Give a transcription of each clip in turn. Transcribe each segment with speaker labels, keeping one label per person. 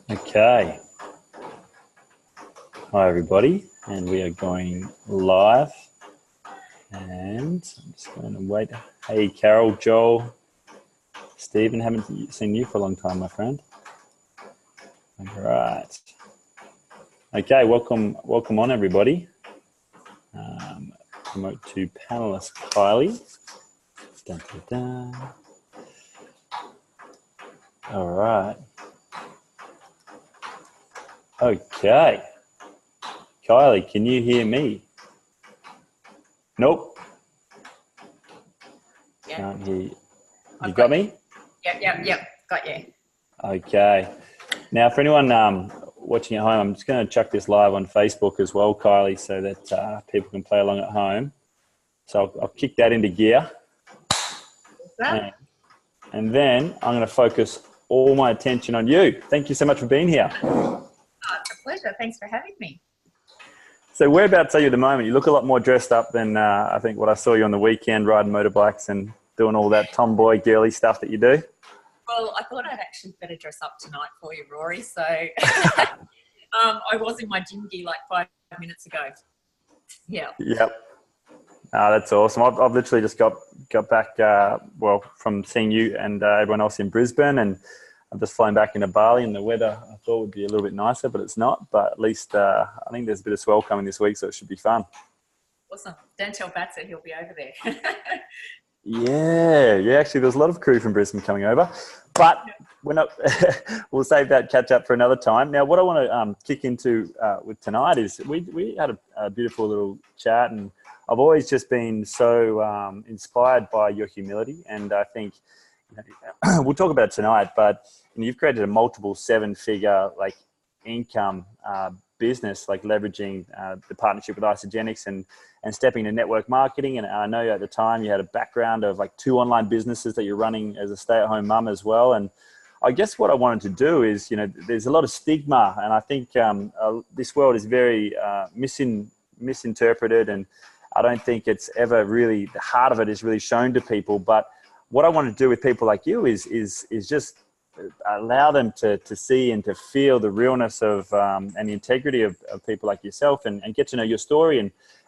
Speaker 1: Okay. Hi, everybody, and we are going live. And I'm just going to wait. Hey, Carol, Joel, Stephen, haven't seen you for a long time, my friend. All right. Okay, welcome on, everybody. Promote to panelist Kylie. Dun, dun, dun. All right. Okay. Kylie, can you hear me? Nope.
Speaker 2: Yeah.
Speaker 1: Can't hear you. You got me?
Speaker 2: Yep. Got you.
Speaker 1: Okay. Now, for anyone watching at home, I'm just going to chuck this live on Facebook as well, Kylie, so that people can play along at home. So I'll kick that into gear. And then I'm going to focus all my attention on you. Thank you so much for being here.
Speaker 2: Oh, it's a pleasure. Thanks for having me.
Speaker 1: So whereabouts are you at the moment? You look a lot more dressed up than I think what I saw you on the weekend, riding motorbikes and doing all that tomboy girly stuff that you do.
Speaker 2: Well, I thought I'd actually better dress up tonight for you, Rory. So I was in my gym gear like 5 minutes ago. Yeah.
Speaker 1: Yep. That's awesome. I've literally just got back, from seeing you and everyone else in Brisbane, and I've just flown back into Bali, and the weather I thought would be a little bit nicer, but it's not. But at least I think there's a bit of swell coming this week, so it should be fun.
Speaker 2: Awesome. Don't tell Bats that he'll be over there.
Speaker 1: Yeah. Actually, there's a lot of crew from Brisbane coming over, but we're not. We'll save that catch up for another time. Now, what I want to kick into with tonight is we had a beautiful little chat, and I've always just been so inspired by your humility, and I think we'll talk about it tonight. But you've created a multiple 7-figure income business, leveraging the partnership with Isogenics and stepping into network marketing. And I know at the time you had a background of 2 online businesses that you're running as a stay-at-home mum as well. And I guess what I wanted to do is, there's a lot of stigma, and I think this world is very misinterpreted, and I don't think it's ever really, the heart of it is really shown to people. But what I want to do with people like you is just allow them to see and to feel the realness of and the integrity of people like yourself, and get to know your story,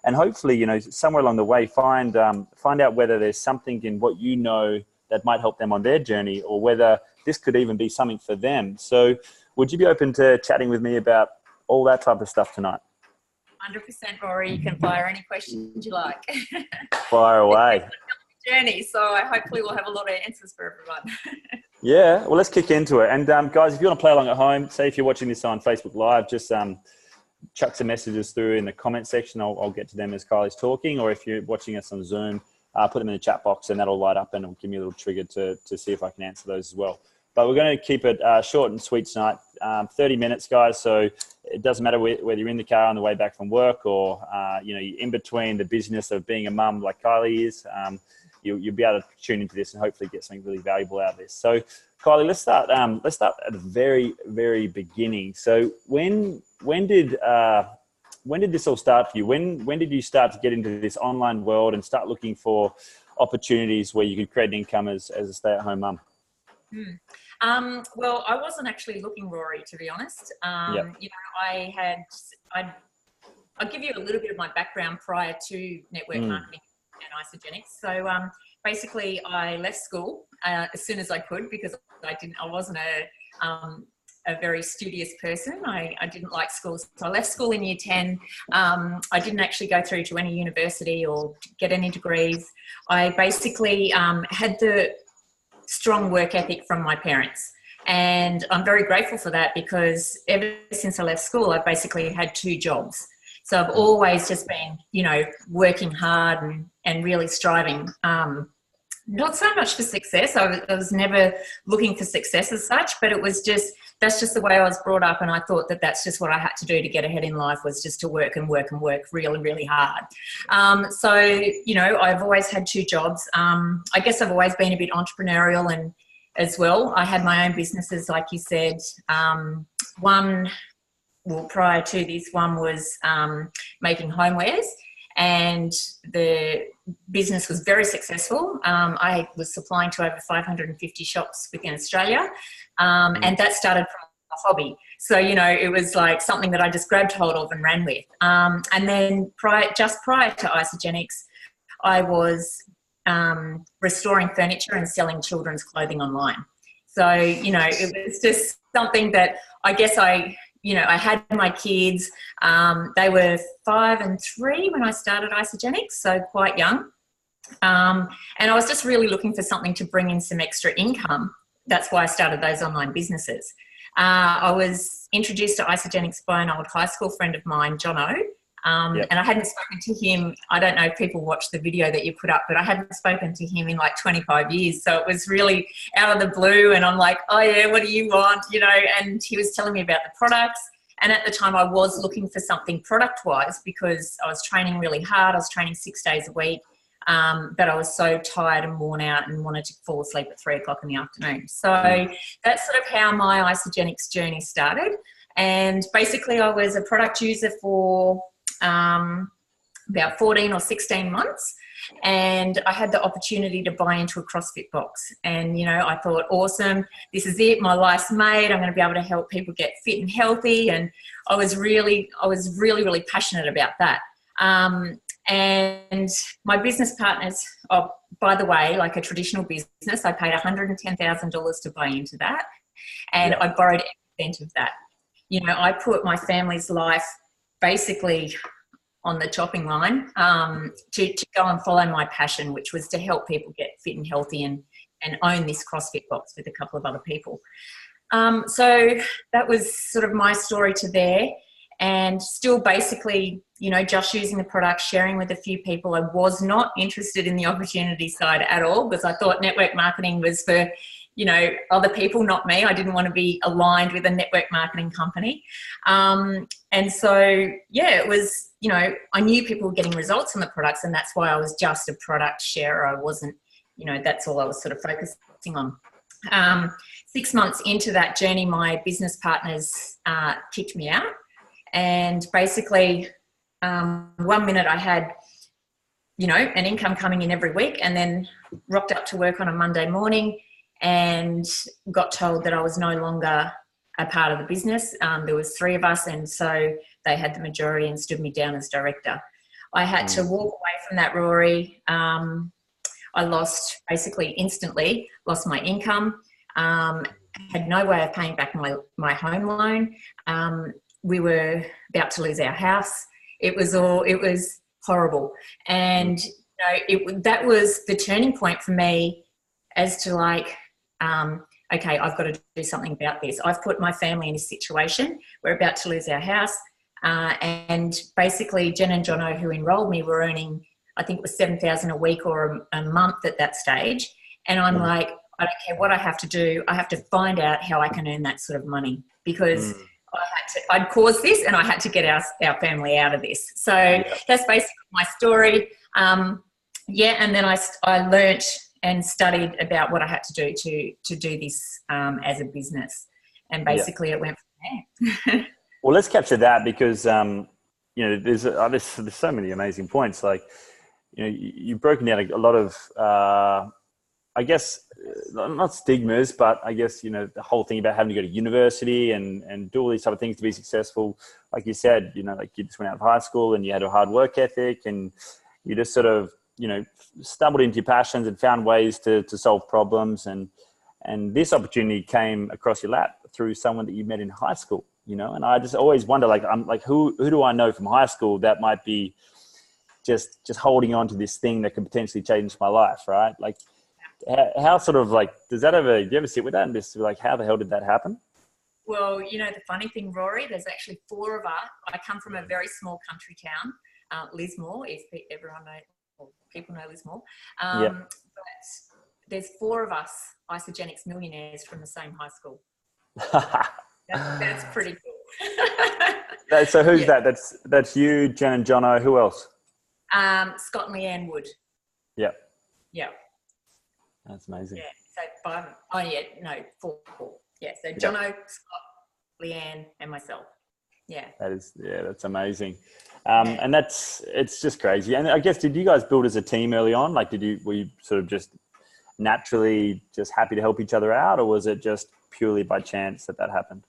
Speaker 1: and hopefully, somewhere along the way find out whether there's something in what you know that might help them on their journey, or whether this could even be something for them. So would you be open to chatting with me about all that type of stuff tonight?
Speaker 2: 100%, Rory. You can fire any questions you like.
Speaker 1: Fire away.
Speaker 2: Journey, so hopefully we'll have a lot of answers for everyone.
Speaker 1: Yeah, well, let's kick into it. And guys, if you want to play along at home, say if you're watching this on Facebook Live, just chuck some messages through in the comment section. I'll get to them as Kylie's talking, or if you're watching us on Zoom, put them in the chat box, and that'll light up, and it'll give me a little trigger to see if I can answer those as well. But we're going to keep it short and sweet tonight, 30 minutes, guys. So it doesn't matter whether you're in the car on the way back from work, or you're in between the business of being a mum like Kylie is. You'll be able to tune into this and hopefully get something really valuable out of this. So, Kylie, let's start at the very, very beginning. So, when did this all start for you? When did you start to get into this online world and start looking for opportunities where you could create an income as a stay-at-home mum?
Speaker 2: Well, I wasn't actually looking, Rory, to be honest.
Speaker 1: Yep.
Speaker 2: I'll give you a little bit of my background prior to network marketing and Isogenics. So basically, I left school as soon as I could, because I wasn't a very studious person. I didn't like school, so I left school in year 10. I didn't actually go through to any university or get any degrees. I basically had the strong work ethic from my parents, and I'm very grateful for that, because ever since I left school, I've basically had 2 jobs. So I've always just been, working hard and really striving. Not so much for success. I was never looking for success as such, but that's just the way I was brought up. And I thought that that's just what I had to do to get ahead in life, was just to work and work and work really, really hard. So, I've always had 2 jobs. I guess I've always been a bit entrepreneurial, and as well, I had my own businesses, like you said. Prior to this, one was making homewares, and the business was very successful. I was supplying to over 550 shops within Australia, and that started from hobby. So, you know, it was like something that I just grabbed hold of and ran with. And then just prior to Isogenics, I was restoring furniture and selling children's clothing online. So, you know, it was just something that I guess I had my kids. They were 5 and 3 when I started Isogenics, so quite young. And I was just really looking for something to bring in some extra income. That's why I started those online businesses. I was introduced to Isogenics by an old high school friend of mine, Jono. And I hadn't spoken to him. I don't know if people watched the video that you put up, but I hadn't spoken to him in like 25 years. So it was really out of the blue. And I'm like, oh yeah, what do you want? You know, and he was telling me about the products. And at the time I was looking for something product wise because I was training really hard. I was training 6 days a week. But I was so tired and worn out and wanted to fall asleep at 3 o'clock in the afternoon. So that's sort of how my Isogenics journey started. And basically I was a product user for about 14 or 16 months. And I had the opportunity to buy into a CrossFit box. And, you know, I thought, awesome, this is it. My life's made. I'm going to be able to help people get fit and healthy. And I was really, really passionate about that. And my business partners, oh, by the way, like a traditional business, I paid $110,000 to buy into that. And I borrowed every cent of that. You know, I put my family's life basically on the chopping line to go and follow my passion, which was to help people get fit and healthy and own this CrossFit box with a couple of other people. So that was sort of my story to there. And still basically, you know, just using the product, sharing with a few people. I was not interested in the opportunity side at all because I thought network marketing was for, you know, other people, not me. I didn't want to be aligned with a network marketing company. And so, yeah, it was, you know, I knew people were getting results on the products and that's why I was just a product sharer. I wasn't, you know, that's all I was sort of focusing on. 6 months into that journey, my business partners kicked me out. And basically, 1 minute I had, you know, an income coming in every week and then rocked up to work on a Monday morning and got told that I was no longer a part of the business. There was 3 of us and so they had the majority and stood me down as director. I had to walk away from that, Rory. I lost, basically instantly, lost my income, had no way of paying back my home loan. We were about to lose our house. It was horrible. And you know, that was the turning point for me as to like, okay, I've got to do something about this. I've put my family in a situation. We're about to lose our house. And basically Jen and Jono, who enrolled me, were earning, I think it was $7,000 a week or a month at that stage. And I'm like, I don't care what I have to do. I have to find out how I can earn that sort of money because I'd caused this and I had to get our family out of this. So that's basically my story. And then I learnt and studied about what I had to do to do this as a business. And basically it went from there.
Speaker 1: Well, let's capture that because, you know, there's so many amazing points. Like, you know, you've broken down a lot of, I guess, not stigmas, but I guess, you know, the whole thing about having to go to university and do all these type of things to be successful. Like you said, you know, like you just went out of high school and you had a hard work ethic and you just sort of, you know, stumbled into your passions and found ways to solve problems. And this opportunity came across your lap through someone that you met in high school, you know, and I just always wonder, like, I'm like, who do I know from high school that might be just holding on to this thing that could potentially change my life, right? Like, how sort of like, do you ever sit with that and just like, how the hell did that happen?
Speaker 2: Well, you know, the funny thing, Rory, there's actually 4 of us. I come from a very small country town, Lismore, if everyone knows, or people know Lismore. But there's 4 of us Isogenics millionaires from the same high school. That's pretty cool.
Speaker 1: So who's that? That's you, Jen and Jono. Who else?
Speaker 2: Scott and Leanne Wood.
Speaker 1: Yeah.
Speaker 2: Yeah.
Speaker 1: That's amazing.
Speaker 2: Yeah. So 5. Oh yeah, no, 4. Yeah. So Jono, Scott, Leanne, and myself. Yeah. That's amazing.
Speaker 1: And it's just crazy. And I guess, did you guys build as a team early on? Like, were you sort of just naturally just happy to help each other out, or was it just purely by chance that happened?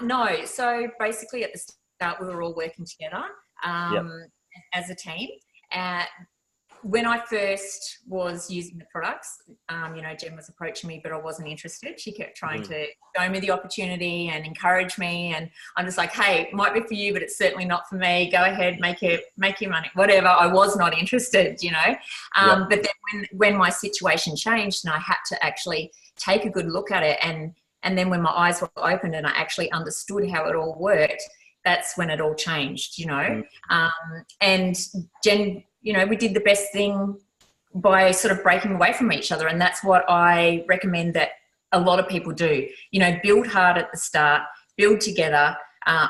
Speaker 2: No. So basically at the start, we were all working together as a team. When I first was using the products, Jen was approaching me, but I wasn't interested. She kept trying to show me the opportunity and encourage me. And I'm just like, hey, it might be for you, but it's certainly not for me. Go ahead, make your money, whatever. I was not interested, But then when my situation changed and I had to actually take a good look at it, and then when my eyes were opened and I actually understood how it all worked, that's when it all changed, and Jen, we did the best thing by sort of breaking away from each other. And that's what I recommend that a lot of people do, build hard at the start, build together. I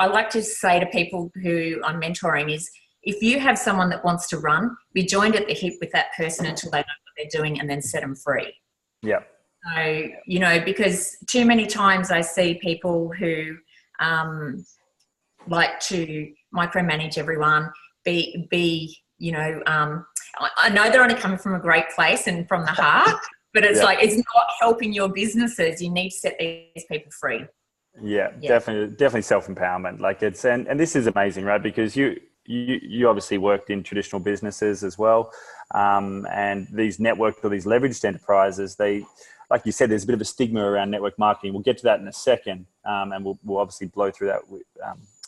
Speaker 2: like to say to people who I'm mentoring is, if you have someone that wants to run, be joined at the hip with that person until they know what they're doing, and then set them free.
Speaker 1: Yeah.
Speaker 2: So, because too many times I see people who like to micromanage everyone, I know they're only coming from a great place and from the heart, but it's like, it's not helping your businesses. You need to set these people free.
Speaker 1: Yeah. Definitely self-empowerment. Like and this is amazing, right? Because you obviously worked in traditional businesses as well. And these networked or these leveraged enterprises, like you said, there's a bit of a stigma around network marketing. We'll get to that in a second. And we'll obviously blow through that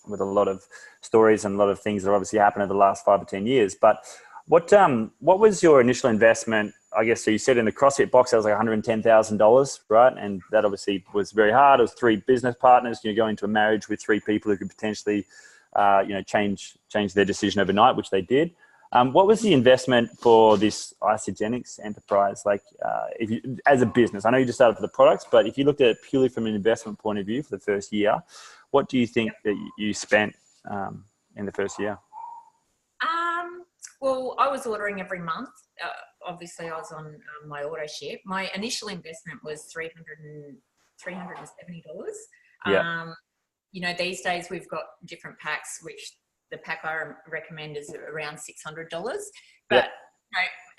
Speaker 1: with a lot of stories and a lot of things that obviously happened over the last 5 or 10 years. But what was your initial investment? I guess, so you said in the CrossFit box, that was like $110,000, right? And that obviously was very hard. It was 3 business partners, going into a marriage with 3 people who could potentially, change their decision overnight, which they did. What was the investment for this Isagenix enterprise? Like, if you, as a business, I know you just started for the products, but if you looked at it purely from an investment point of view for the first year, what do you think that you spent in the first year?
Speaker 2: Well, I was ordering every month. Obviously, I was on my auto ship. My initial investment was $370.
Speaker 1: Yeah.
Speaker 2: These days we've got different packs, which the pack I recommend is around $600. But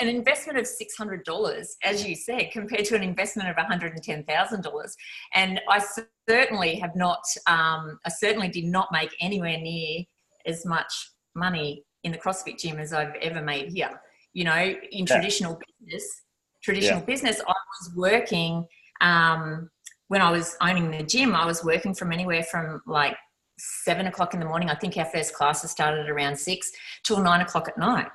Speaker 2: an investment of $600, as you said, compared to an investment of $110,000, and I certainly have not. I certainly did not make anywhere near as much money in the CrossFit gym as I've ever made here. In traditional business, I was working, when I was owning the gym, I was working from anywhere from like 7 o'clock in the morning. I think our first classes started around 6 till 9 o'clock at night.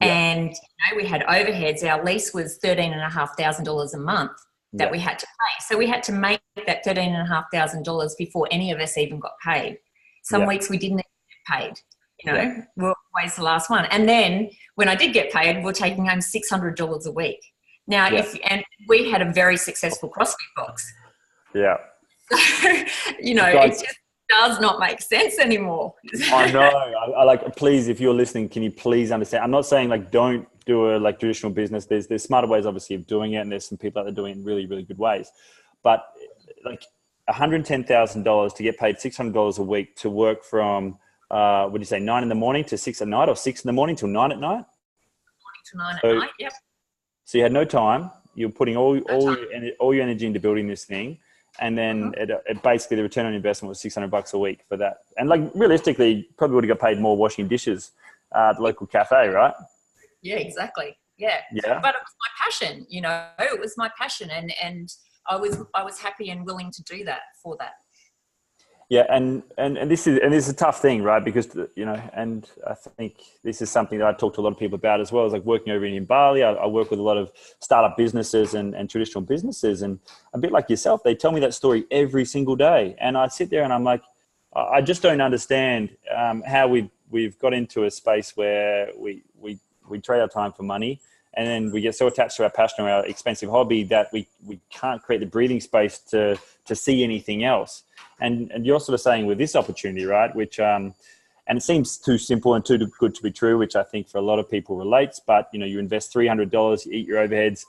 Speaker 2: Yeah. And we had overheads. Our lease was $13,500 a month that we had to pay. So we had to make that $13,500 before any of us even got paid. Some weeks we didn't even get paid. We're always the last one. And then when I did get paid, we're taking home $600 a week. Now, and we had a very successful CrossFit box.
Speaker 1: Yeah.
Speaker 2: So, it just does not make sense anymore.
Speaker 1: I know. I like, please, if you're listening, can you please understand? I'm not saying like don't do a traditional business. There's smarter ways, obviously, of doing it, and there's some people out there doing it in really, really good ways. But like $110,000 to get paid $600 a week to work from, what do you say, 9 in the morning to 6 at night, or 6 in the morning till 9 at night?
Speaker 2: 9 to 9 at night, yep.
Speaker 1: So you had no time. You were putting all your energy into building this thing. And then it basically the return on investment was $600 a week for that. And like realistically, probably would have got paid more washing dishes at the local cafe, right?
Speaker 2: Yeah, exactly. Yeah. But it was my passion, it was my passion, and I was happy and willing to do that for that.
Speaker 1: Yeah, and this is a tough thing, right? Because and I think this is something that I talk to a lot of people about as well. Is like working over in Bali. I work with a lot of startup businesses and traditional businesses, and a bit like yourself, they tell me that story every single day, and I sit there and I'm like, I just don't understand how we've got into a space where we trade our time for money, and then we get so attached to our passion or our expensive hobby that we can't create the breathing space to see anything else. And you're sort of saying with this opportunity, right, which and it seems too simple and too good to be true, which I think for a lot of people relates, but you invest $300, you eat your overheads,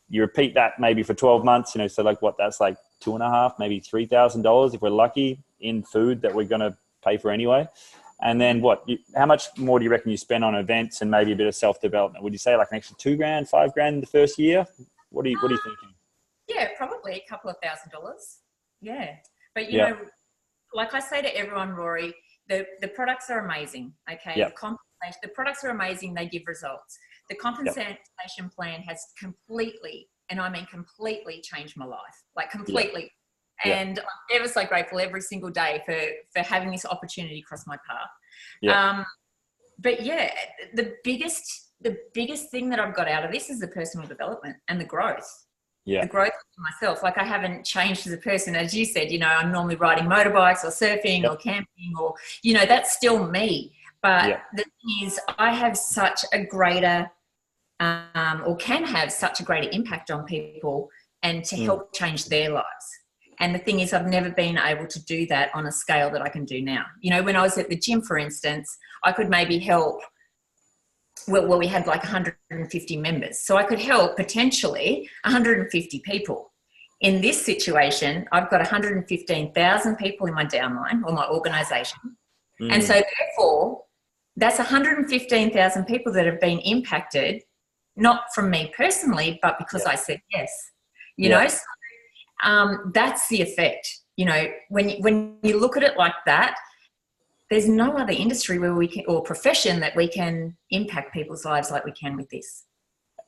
Speaker 1: you repeat that maybe for 12 months, so like what, that's like $2,500, maybe $3,000 if we're lucky in food that we're going to pay for anyway. And then how much more do you reckon you spend on events and maybe a bit of self-development? Would you say like an extra $2,000, $5,000 the first year? What are you thinking?
Speaker 2: Yeah, probably a couple of $1,000s. Yeah. But, like I say to everyone, Rory, the products are amazing. Okay.
Speaker 1: Yep.
Speaker 2: The products are amazing. They give results. The compensation plan has completely, and I mean completely, changed my life, like completely.
Speaker 1: Yep.
Speaker 2: And I'm ever so grateful every single day for having this opportunity cross my path.
Speaker 1: Yep.
Speaker 2: But yeah, the biggest thing that I've got out of this is the personal development and the growth.
Speaker 1: Yeah.
Speaker 2: The growth of myself. Like I haven't changed as a person. As you said, you know, I'm normally riding motorbikes or surfing or camping or, you know, that's still me. But the thing is, I have such a greater, or can have such a greater impact on people and to help change their lives. And the thing is, I've never been able to do that on a scale that I can do now. You know, when I was at the gym, for instance, I could maybe help, well, we had like 150 members. So I could help potentially 150 people. In this situation, I've got 115,000 people in my downline or my organisation. And so therefore, that's 115,000 people that have been impacted, not from me personally, but because I said yes. You know, so, that's the effect. You know, when you look at it like that, there's no other industry where we can, or profession that we can impact people's lives like we can with this.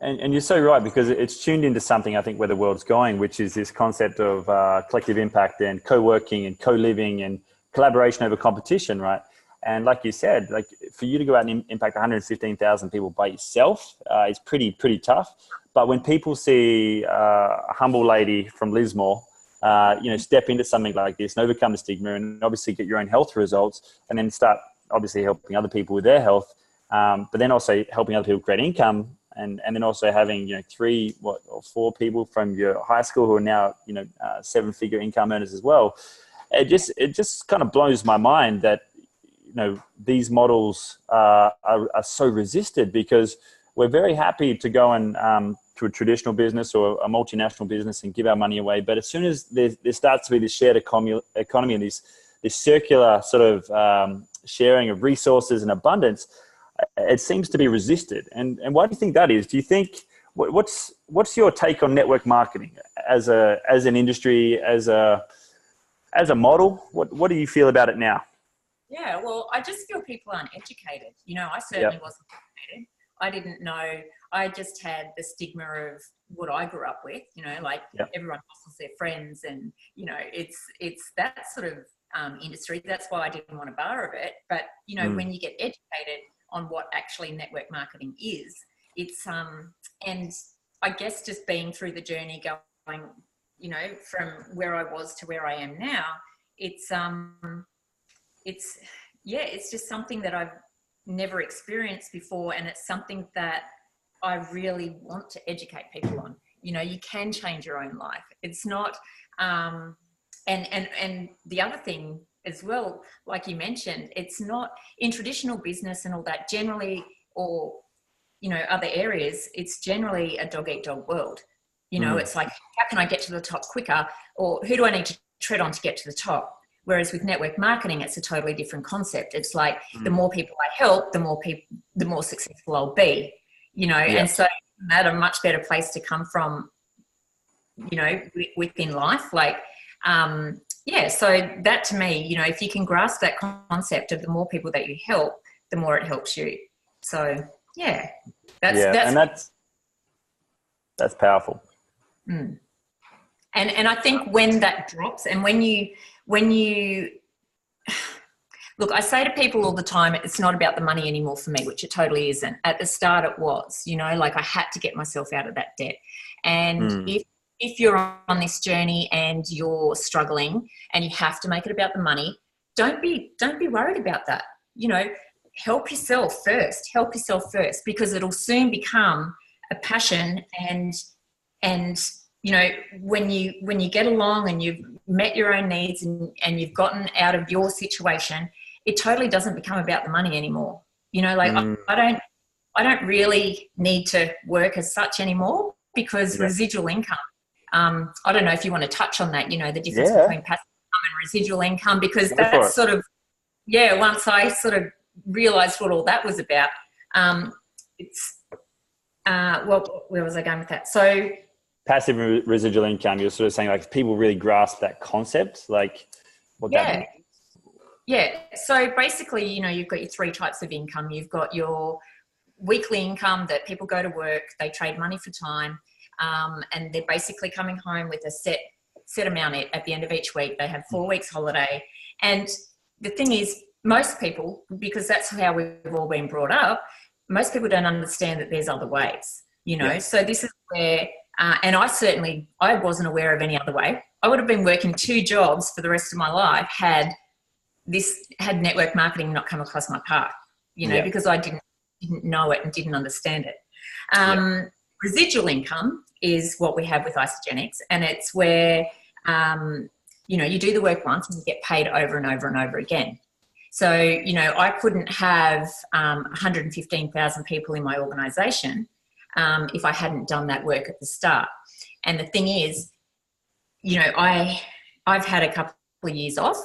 Speaker 1: And you're so right, because it's tuned into something, I think, where the world's going, which is this concept of collective impact and co-working and co-living and collaboration over competition, right? And like you said, like for you to go out and impact 115,000 people by yourself is pretty tough. But when people see a humble lady from Lismore, you know, step into something like this and overcome the stigma and obviously get your own health results and then start obviously helping other people with their health, but then also helping other people create income and then also having, you know, 3 or 4 people from your high school who are now, you know, 7-figure income earners as well. It just kind of blows my mind that, you know, these models are so resisted, because we're very happy to go and to a traditional business or a multinational business and give our money away. But as soon as there starts to be this shared economy and this circular sort of sharing of resources and abundance, it seems to be resisted. And why do you think that is? Do you think, what's your take on network marketing as an industry, as a model? What do you feel about it now?
Speaker 2: Yeah, well, I just feel people aren't educated. You know, I certainly wasn't educated. I didn't know. I just had the stigma of what I grew up with, you know, like everyone hustles their friends and, you know, it's that sort of industry. That's why I didn't want a bar of it. But, you know, when you get educated on what actually network marketing is, it's, and I guess just being through the journey going, you know, from where I was to where I am now, it's just something that I've never experienced before, and it's something that I really want to educate people on. You know, you can change your own life. It's not, and the other thing as well, like you mentioned, it's not in traditional business and all that generally, or, you know, other areas, it's generally a dog eat dog world. You know, it's like, how can I get to the top quicker, or who do I need to tread on to get to the top? Whereas with network marketing, it's a totally different concept. It's like the more people I help, the more successful I'll be, you know, and so that's a much better place to come from, you know, within life. Like, so that to me, you know, if you can grasp that concept of the more people that you help, the more it helps you. So, that's
Speaker 1: powerful.
Speaker 2: And I think when that drops and when you look, I say to people all the time, it's not about the money anymore for me, which it totally isn't. At the start it was, you know, like I had to get myself out of that debt. And if you're on this journey and you're struggling and you have to make it about the money, don't be worried about that. You know, help yourself first, because it'll soon become a passion. And you know, when you get along and you've met your own needs and you've gotten out of your situation, it totally doesn't become about the money anymore. You know, like I don't really need to work as such anymore, because residual income, I don't know if you want to touch on that, you know, the difference between passive income and residual income, because that's sort of, once I sort of realized what all that was about, where was I going with that? So
Speaker 1: passive residual income, you're sort of saying like people really grasp that concept, like what that means?
Speaker 2: Yeah. So basically, you know, you've got your three types of income. You've got your weekly income that people go to work, they trade money for time, and they're basically coming home with a set amount at the end of each week. They have 4 weeks holiday. And the thing is, most people, because that's how we've all been brought up, most people don't understand that there's other ways, you know. So this is where, and I wasn't aware of any other way. I would have been working 2 jobs for the rest of my life had network marketing not come across my path, you know, because I didn't know it and didn't understand it. Residual income is what we have with Isogenics, and it's where, you know, you do the work once and you get paid over and over and over again. So, you know, I couldn't have 115,000 people in my organisation if I hadn't done that work at the start. And the thing is, you know, I've had a couple of years off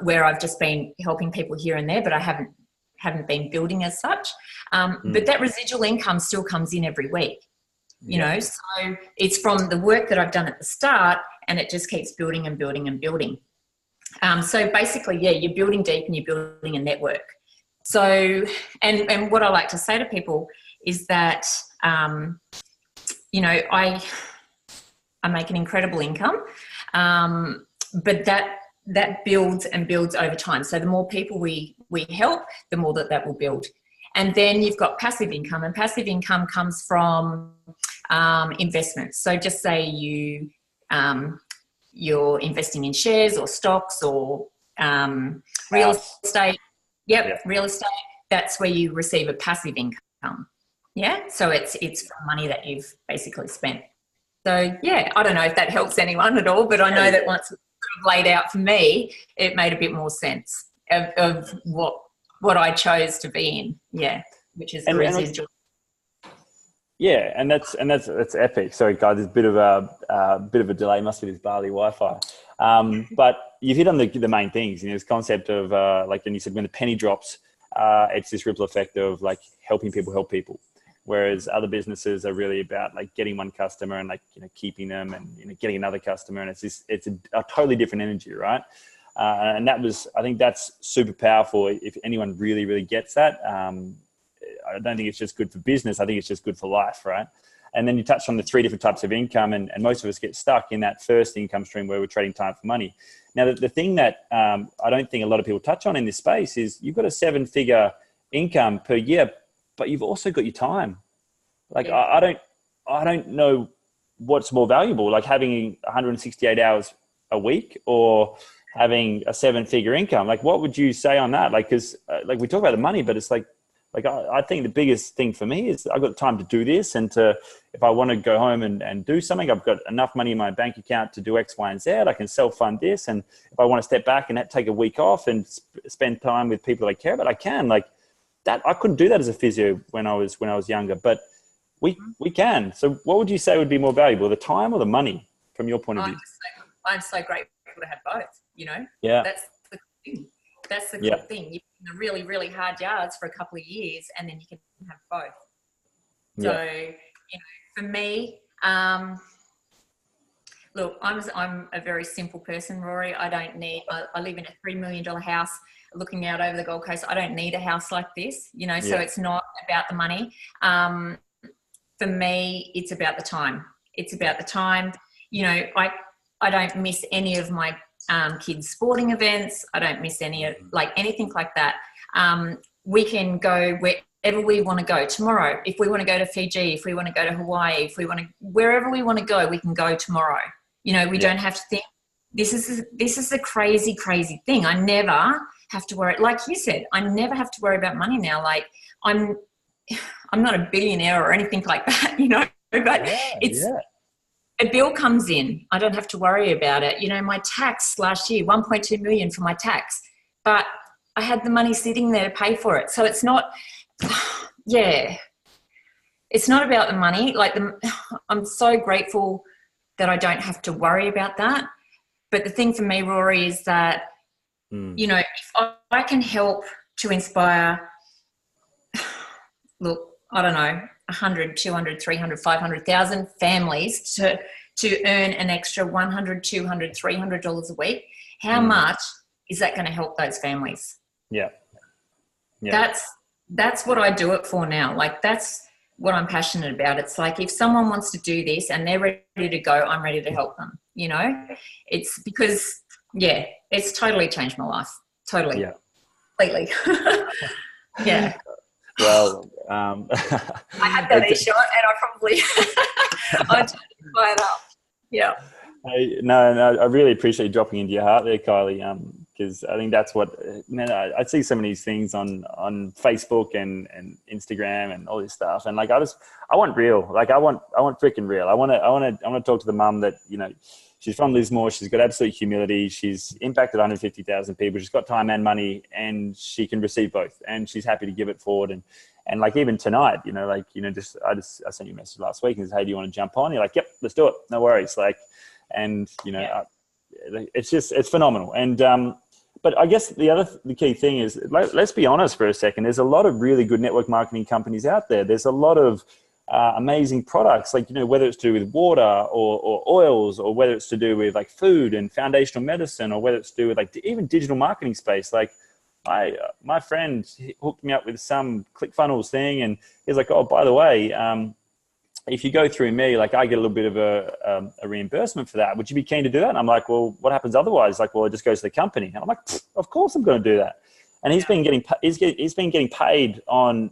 Speaker 2: where I've just been helping people here and there, but I haven't been building as such. But that residual income still comes in every week, you know, so it's from the work that I've done at the start, and it just keeps building and building and building. So basically, you're building deep and you're building a network. So, and what I like to say to people is that, you know, I make an incredible income, but that builds and builds over time. So the more people we help, the more that will build. And then you've got passive income, and passive income comes from investments. So just say you're investing in shares or stocks or real estate. Real estate. That's where you receive a passive income. Yeah. So it's from money that you've basically spent. So yeah, I don't know if that helps anyone at all, but I know that once it's sort of laid out for me, it made a bit more sense of what I chose to be in. Yeah, which is the residual.
Speaker 1: Yeah, and that's epic. Sorry, guys, there's a bit of a delay. Must be this Bali Wi-Fi. But you've hit on the main things. You know, this concept of like, and you said when the penny drops, it's this ripple effect of like helping people help people. Whereas other businesses are really about like getting one customer and like, you know, keeping them and, you know, getting another customer, and it's a totally different energy, right? And I think that's super powerful if anyone really, really gets that. I don't think it's just good for business. I think it's just good for life, right? And then you touched on the 3 different types of income, and most of us get stuck in that first income stream where we're trading time for money. Now, the thing that I don't think a lot of people touch on in this space is you've got a 7-figure income per year, but you've also got your time. Like, I don't know what's more valuable, like having 168 hours a week or having a 7-figure income. Like, what would you say on that? Like, because like we talk about the money, but it's like I think the biggest thing for me is I've got time to do this, and if I want to go home and do something, I've got enough money in my bank account to do X, Y, and Z. I can self-fund this, and if I want to step back and take a week off and spend time with people I care about, I can. Like that, I couldn't do that as a physio when I was younger, but we can. So, what would you say would be more valuable, the time or the money, from your point of view?
Speaker 2: I'm so grateful to have both. You know, that's the thing. That's the cool thing. You do the really, really hard yards for a couple of years, and then you can have both. So, you know, for me, look, I'm a very simple person, Rory. I don't need. I live in a $3 million house looking out over the Gold Coast. I don't need a house like this, you know. So it's not about the money. For me, it's about the time. It's about the time. You know, I don't miss any of my kids' sporting events. I don't miss anything like that. We can go wherever we want to go tomorrow. If we want to go to Fiji, if we want to go to Hawaii, wherever we want to go, we can go tomorrow. You know, we don't have to think. This is a crazy, crazy thing. I never have to worry. Like you said, I never have to worry about money now. Like I'm not a billionaire or anything like that, you know, but a bill comes in. I don't have to worry about it. You know, my tax last year, 1.2 million for my tax, but I had the money sitting there to pay for it. So it's not, it's not about the money. Like I'm so grateful that I don't have to worry about that. But the thing for me, Rory, is that, you know, if I can help to inspire, look, I don't know, 100, 200, 300, 500,000 families to earn an extra $100, $200, $300 a week, how much is that going to help those families?
Speaker 1: Yeah. Yeah.
Speaker 2: That's what I do it for now. Like, that's what I'm passionate about. It's like, if someone wants to do this and they're ready to go, I'm ready to help them. You know, it's because, yeah, it's totally changed my life. Totally.
Speaker 1: Yeah.
Speaker 2: Completely. Yeah.
Speaker 1: Well,
Speaker 2: I had that shot, and I probably I just fired up. Yeah.
Speaker 1: No, I really appreciate you dropping into your heart there, Kylie. Because I think that's what, man, I see some of these things on Facebook and Instagram and all this stuff, and like I want real, like I want freaking real. I want to talk to the mum that, you know, she's from Lismore. She's got absolute humility. She's impacted 150,000 people. She's got time and money, and she can receive both, and she's happy to give it forward. And like, even tonight, you know, like, you know, I sent you a message last week and said, hey, do you want to jump on? You're like, yep, let's do it. No worries. Like, and you know, it's phenomenal. And but I guess the key thing is, let's be honest for a second. There's a lot of really good network marketing companies out there. There's a lot of amazing products, like, you know, whether it's to do with water or oils, or whether it's to do with like food and foundational medicine, or whether it's to do with like even digital marketing space. Like my friend hooked me up with some ClickFunnels thing, and he's like, oh, by the way, if you go through me, like I get a little bit of a reimbursement for that. Would you be keen to do that? And I'm like, well, what happens otherwise? Like, well, it just goes to the company. And I'm like, of course I'm going to do that. And he's been getting paid on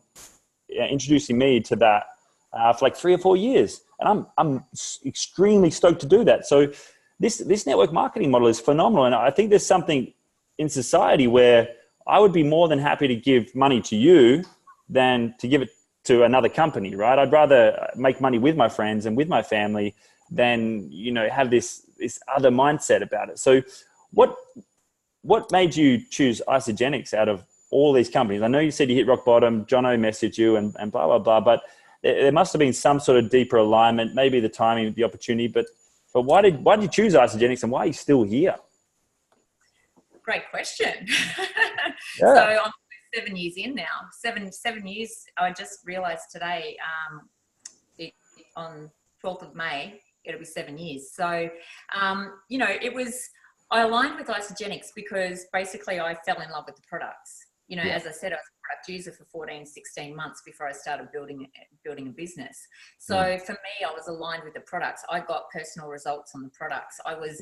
Speaker 1: introducing me to that for like 3 or 4 years. And I'm extremely stoked to do that. So this network marketing model is phenomenal. And I think there's something in society where I would be more than happy to give money to you than to give it to another company, right? I'd rather make money with my friends and with my family than, you know, have this other mindset about it. So what made you choose Isagenix out of all these companies? I know you said you hit rock bottom, Jono messaged you and blah, blah, blah, but there must have been some sort of deeper alignment, maybe the timing, the opportunity, but why did you choose Isagenix, and why are you still here? Great question.
Speaker 2: Yeah. So I'm 7 years in now. Seven years. I just realised today, on 12th of May, it'll be 7 years. So, you know, I aligned with Isagenix because basically I fell in love with the products. You know, as I said, I was a product user for 14, 16 months before I started building a business. So for me, I was aligned with the products. I got personal results on the products. I was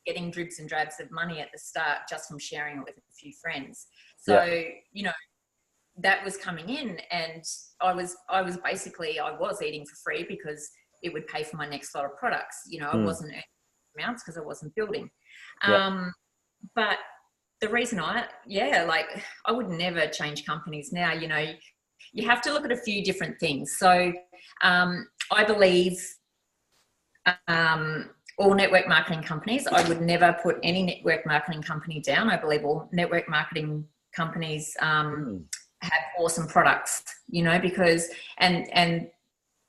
Speaker 2: getting dribs and drabs of money at the start just from sharing it with a few friends. So, you know, that was coming in, and I was eating for free because it would pay for my next lot of products. You know, I wasn't earning amounts because I wasn't building. But the reason I would never change companies now. You know, you have to look at a few different things. So I believe all network marketing companies, I would never put any network marketing company down. I believe all network marketing companies have awesome products, you know, because, and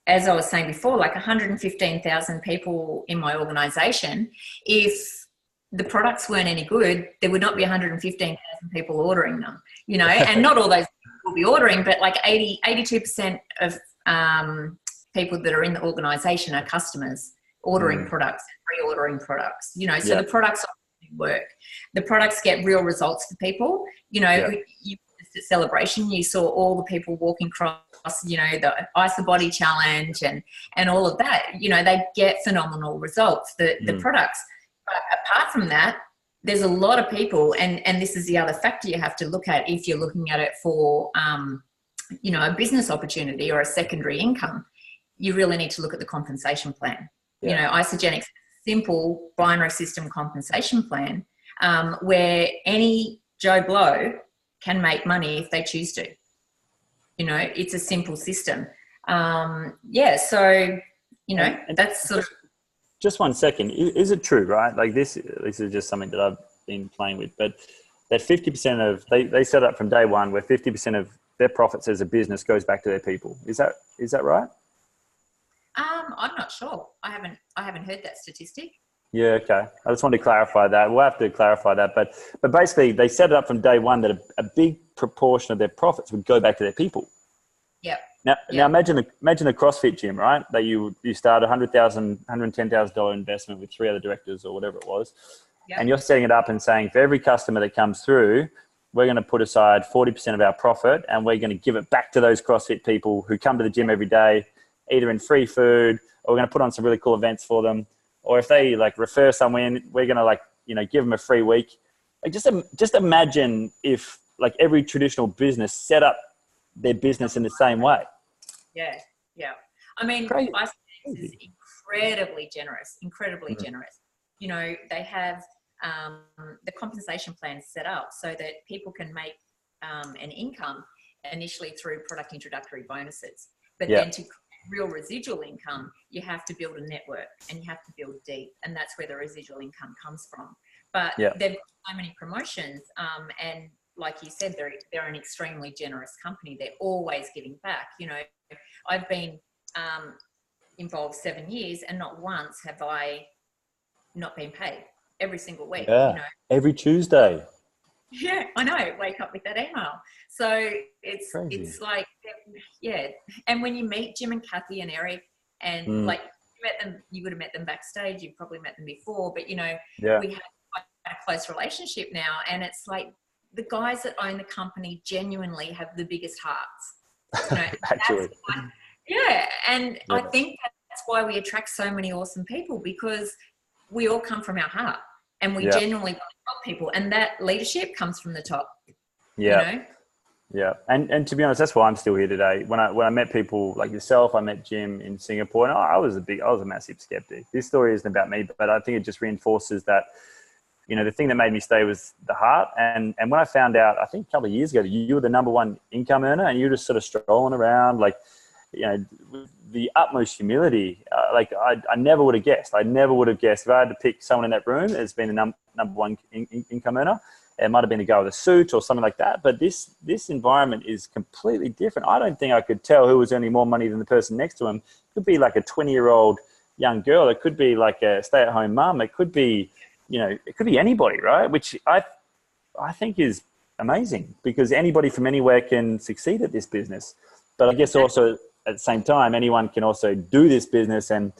Speaker 2: as I was saying before, like 115,000 people in my organization, if the products weren't any good, there would not be 115,000 people ordering them, you know, and not all those people will be ordering, but like 82% of people that are in the organization are customers ordering products, reordering products, you know, so the products work. The products get real results for people, you know. The celebration, you saw all the people walking across, you know, the Ice the Body challenge and all of that, you know, they get phenomenal results, the products. But apart from that, there's a lot of people, and this is the other factor you have to look at if you're looking at it for, you know, a business opportunity or a secondary income. You really need to look at the compensation plan. You know, Isagenix, simple binary system compensation plan, where any Joe Blow can make money if they choose to. You know, it's a simple system. So, you know, that's sort of...
Speaker 1: Just 1 second. Is it true, right? Like this is just something that I've been playing with, but that 50% of, they set up from day one where 50% of their profits as a business goes back to their people. Is that right?
Speaker 2: I'm not sure. I haven't heard that statistic.
Speaker 1: Yeah, okay. I just wanted to clarify that. We'll have to clarify that. But basically, they set it up from day one that a big proportion of their profits would go back to their people.
Speaker 2: Yep.
Speaker 1: Now imagine a CrossFit gym, right? That you start $110,000 investment with 3 other directors or whatever it was.
Speaker 2: Yep.
Speaker 1: And you're setting it up and saying, for every customer that comes through, we're going to put aside 40% of our profit and we're going to give it back to those CrossFit people who come to the gym every day, either in free food, or we're going to put on some really cool events for them. Or if they like refer someone, we're going to like, you know, give them a free week. Like just imagine if like every traditional business set up their business in the same way.
Speaker 2: Yeah. Yeah. I mean,
Speaker 1: Crazy.
Speaker 2: Iceland is incredibly generous, generous. You know, they have the compensation plan set up so that people can make an income initially through product introductory bonuses. But then to create real residual income, you have to build a network and you have to build deep. And that's where the residual income comes from. But they've got so many promotions. And like you said, they're an extremely generous company. They're always giving back. You know, I've been involved 7 years and not once have I not been paid. Every single week.
Speaker 1: Yeah.
Speaker 2: You know?
Speaker 1: Every Tuesday.
Speaker 2: Yeah, I know. Wake up with that email. So it's like, yeah. And when you meet Jim and Kathy and Eric, and like you met them, you would have met them backstage. You've probably met them before, but you know, we have quite a close relationship now. And it's like the guys that own the company genuinely have the biggest hearts. You know,
Speaker 1: Actually.
Speaker 2: And I think that's why we attract so many awesome people, because we all come from our heart and we genuinely want to help people, and that leadership comes from the top.
Speaker 1: Yeah.
Speaker 2: You know?
Speaker 1: Yeah. And to be honest, that's why I'm still here today. When I met people like yourself, I met Jim in Singapore, and I was a massive skeptic. This story isn't about me, but I think it just reinforces that, you know, the thing that made me stay was the heart. And when I found out, I think a couple of years ago, you were the number one income earner and you were just sort of strolling around, like, you know, with the utmost humility. Like I never would have guessed. I never would have guessed if I had to pick someone in that room as being the number one income earner. It might have been a guy with a suit or something like that. But this environment is completely different. I don't think I could tell who was earning more money than the person next to him. It could be like a 20-year-old young girl. It could be like a stay-at-home mum. It could be, you know, it could be anybody, right? Which I think is amazing, because anybody from anywhere can succeed at this business. But I guess also at the same time, anyone can also do this business and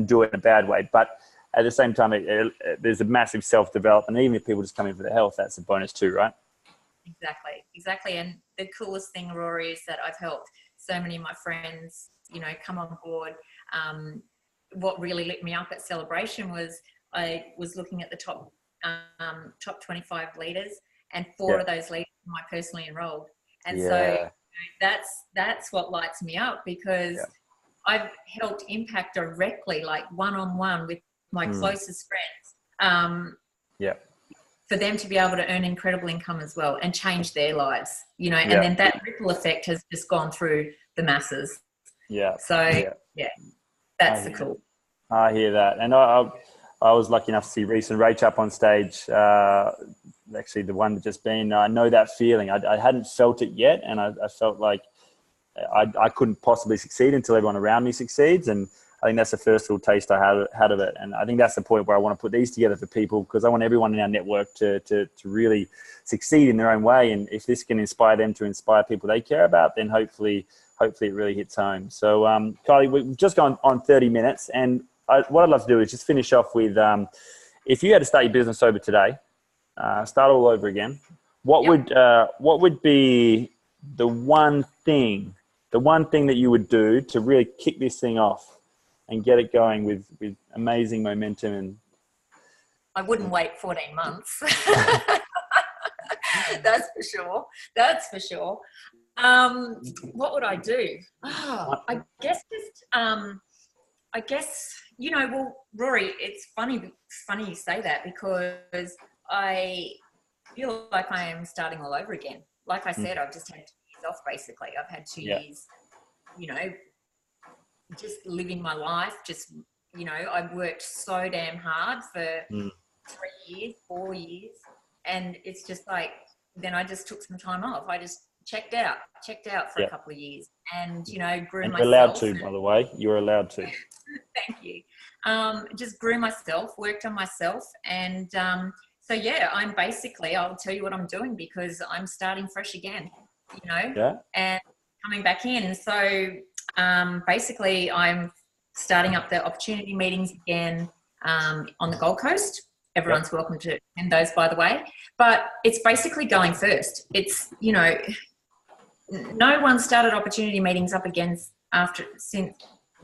Speaker 1: do it in a bad way. But at the same time, there's a massive self-development. Even if people just come in for their health, that's a bonus too, right?
Speaker 2: Exactly. And the coolest thing, Rory, is that I've helped so many of my friends, you know, come on board. What really lit me up at Celebration was I was looking at the top 25 leaders, and 4 of those leaders were my personally enrolled. And so that's what lights me up, because I've helped impact directly, like one-on-one with my closest friends, for them to be able to earn incredible income as well and change their lives, you know, and then that ripple effect has just gone through the masses. That's the cool.
Speaker 1: I hear that. And I was lucky enough to see Reese and Rach up on stage, actually the one that just been. I know that feeling. I hadn't felt it yet, and I felt like I couldn't possibly succeed until everyone around me succeeds. And I think that's the first little taste I had of it. And I think that's the point where I want to put these together for people, because I want everyone in our network to really succeed in their own way. And if this can inspire them to inspire people they care about, then hopefully it really hits home. So Kylie, we've just gone on 30 minutes, and what I'd love to do is just finish off with, if you had to start your business over today, start all over again, what would be the one thing that you would do to really kick this thing off and get it going with amazing momentum? And
Speaker 2: I wouldn't wait 14 months. That's for sure. What would I do? I guess, you know, well, Rory, it's funny you say that, because I feel like I am starting all over again. Like I said, I've just had 2 years off, basically. I've had 2 years, you know, just living my life. Just, you know, I've worked so damn hard for 3 years, 4 years. And it's just like, then I just took some time off. I just checked out for a couple of years, and, you know, grew myself.
Speaker 1: You're allowed to, by the way. You're allowed to.
Speaker 2: Thank you. Just grew myself, worked on myself. And so, I'm basically, I'll tell you what I'm doing, because I'm starting fresh again, you know, and coming back in. So basically I'm starting up the opportunity meetings again on the Gold Coast. Everyone's welcome to attend those, by the way. But it's basically going first. It's, you know, no one started opportunity meetings up again since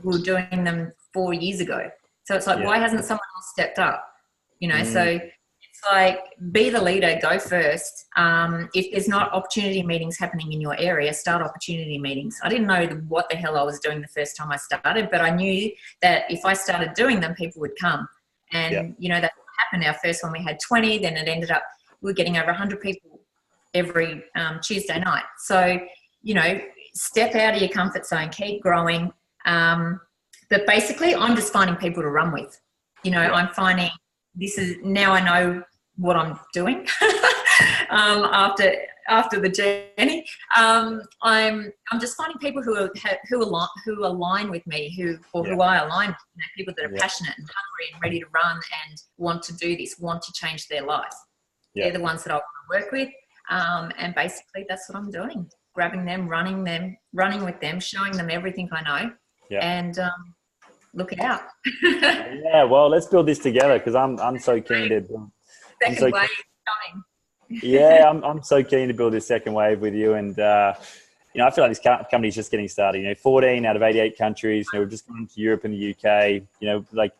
Speaker 2: we were doing them 4 years ago. So it's like, why hasn't someone else stepped up? You know, so it's like, be the leader, go first. If there's not opportunity meetings happening in your area, start opportunity meetings. I didn't know what the hell I was doing the first time I started, but I knew that if I started doing them, people would come. And, you know, that's what happened. Our first one, we had 20, then it ended up, we were getting over 100 people every Tuesday night. So, you know, step out of your comfort zone, keep growing. But basically, I'm just finding people to run with. You know, I'm finding now I know what I'm doing after the journey. I'm just finding people who align with me, who I align with. You know, people that are passionate and hungry and ready to run and want to do this, want to change their life. They're the ones that I want to work with. And basically, that's what I'm doing. Grabbing them, running with them, showing them everything I know, and look out.
Speaker 1: Yeah, well, let's build this together because I'm so keen to.
Speaker 2: Second wave coming.
Speaker 1: Yeah, I'm so keen to build this second wave with you, and you know, I feel like this company's just getting started. You know, 14 out of 88 countries. You know, we've just gone to Europe and the UK. You know, like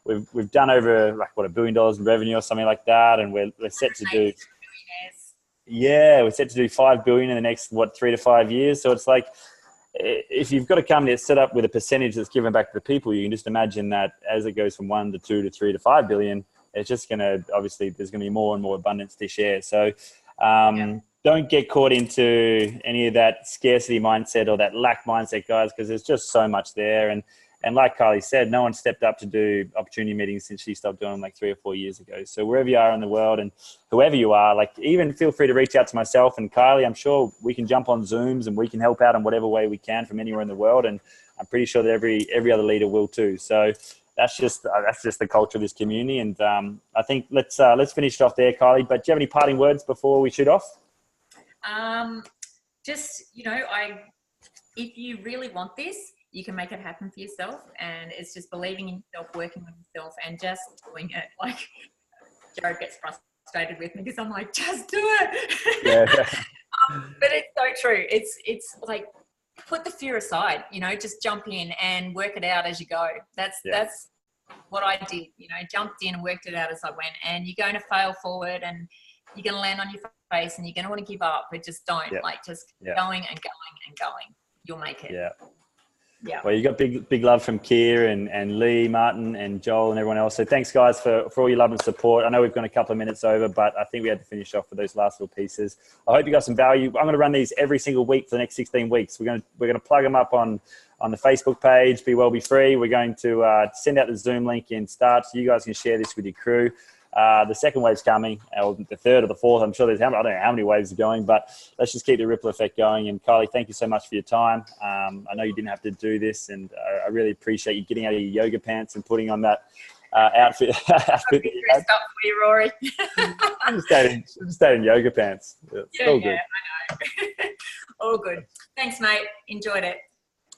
Speaker 1: we've done over like $1 billion in revenue or something like that, and we're set to do. Yeah, we're set to do $5 billion in the next 3 to 5 years. So it's like, if you've got a company that's set up with a percentage that's given back to the people, you can just imagine that as it goes from 1 to 2 to 3 to 5 billion, it's just going to, obviously there's going to be more and more abundance to share. So don't get caught into any of that scarcity mindset or that lack mindset, guys, because there's just so much there. And like Kylie said, no one stepped up to do opportunity meetings since she stopped doing them like 3 or 4 years ago. So wherever you are in the world and whoever you are, like even feel free to reach out to myself and Kylie. I'm sure we can jump on Zooms and we can help out in whatever way we can from anywhere in the world. And I'm pretty sure that every other leader will too. So that's just the culture of this community. And I think let's finish it off there, Kylie. But do you have any parting words before we shoot off?
Speaker 2: Just, you know, if you really want this, you can make it happen for yourself, and it's just believing in yourself, working on yourself, and just doing it. Like Jared gets frustrated with me because I'm like, just do it. Yeah. But it's so true. It's like, put the fear aside. You know, just jump in and work it out as you go. That's what I did. You know, jumped in and worked it out as I went. And you're going to fail forward, and you're going to land on your face, and you're going to want to give up, but just don't. Just keep going and going and going. You'll make it. Yeah. Yeah. Well, you got big love from Keir and Lee, Martin and Joel and everyone else. So thanks, guys, for all your love and support. I know we've gone a couple of minutes over, but I think we had to finish off with those last little pieces. I hope you got some value. I'm going to run these every single week for the next 16 weeks. We're going to plug them up on the Facebook page, Be Well, Be Free. We're going to send out the Zoom link in start so you guys can share this with your crew. The second wave's coming, or the third or the fourth. I'm sure I don't know how many waves are going, but let's just keep the ripple effect going. And Kylie, thank you so much for your time. I know you didn't have to do this, and I really appreciate you getting out of your yoga pants and putting on that outfit. I've been dressed up for you, Rory. I'm just stayed in yoga pants. It's all good. I know. All good. Thanks, mate. Enjoyed it.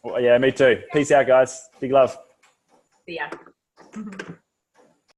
Speaker 2: Well, yeah, me too. Peace out, guys. Big love. See ya.